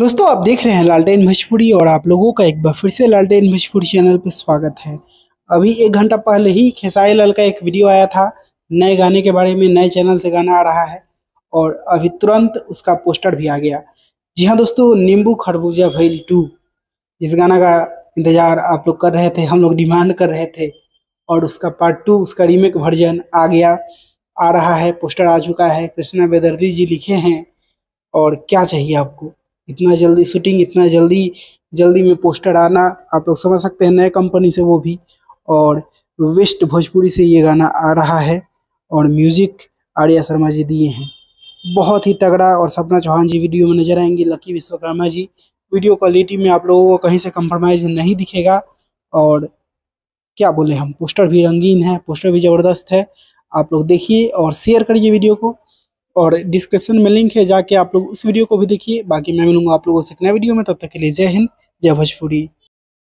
दोस्तों आप देख रहे हैं लालटेन भोजपुरी और आप लोगों का एक बार फिर से लालटेन भोजपुरी चैनल पर स्वागत है। अभी 1 घंटा पहले ही खेसारी लाल का एक वीडियो आया था नए गाने के बारे में। नए चैनल से गाना आ रहा है और अभी तुरंत उसका पोस्टर भी आ गया। जी हाँ दोस्तों, नींबू खरबूजा भइल 2 इस गाना का इंतजार आप लोग कर रहे थे, हम लोग डिमांड कर रहे थे और उसका पार्ट 2 उसका रीमेक वर्जन आ गया, आ रहा है। पोस्टर आ चुका है, कृष्णा बेदर्दी जी लिखे हैं। और क्या चाहिए आपको, इतना जल्दी शूटिंग, इतना जल्दी जल्दी में पोस्टर आना, आप लोग समझ सकते हैं। नए कंपनी से वो भी, और वेस्ट भोजपुरी से ये गाना आ रहा है और म्यूजिक आर्या शर्मा जी दिए हैं। बहुत ही तगड़ा। और सपना चौहान जी वीडियो में नजर आएंगे, lucky Vishwakarma ji. Video quality में आप लोगों को कहीं से कंप्रोमाइज नहीं दिखेगा। और क्या बोले हम, पोस्टर भी रंगीन है, पोस्टर भी ज़बरदस्त है। आप लोग देखिए और शेयर करिए वीडियो को, और डिस्क्रिप्शन में लिंक है, जाके आप लोग उस वीडियो को भी देखिए। बाकी मैं मिलूंगा आप लोगों से एक नए वीडियो में, तब तक के लिए जय हिंद, जय भोजपुरी।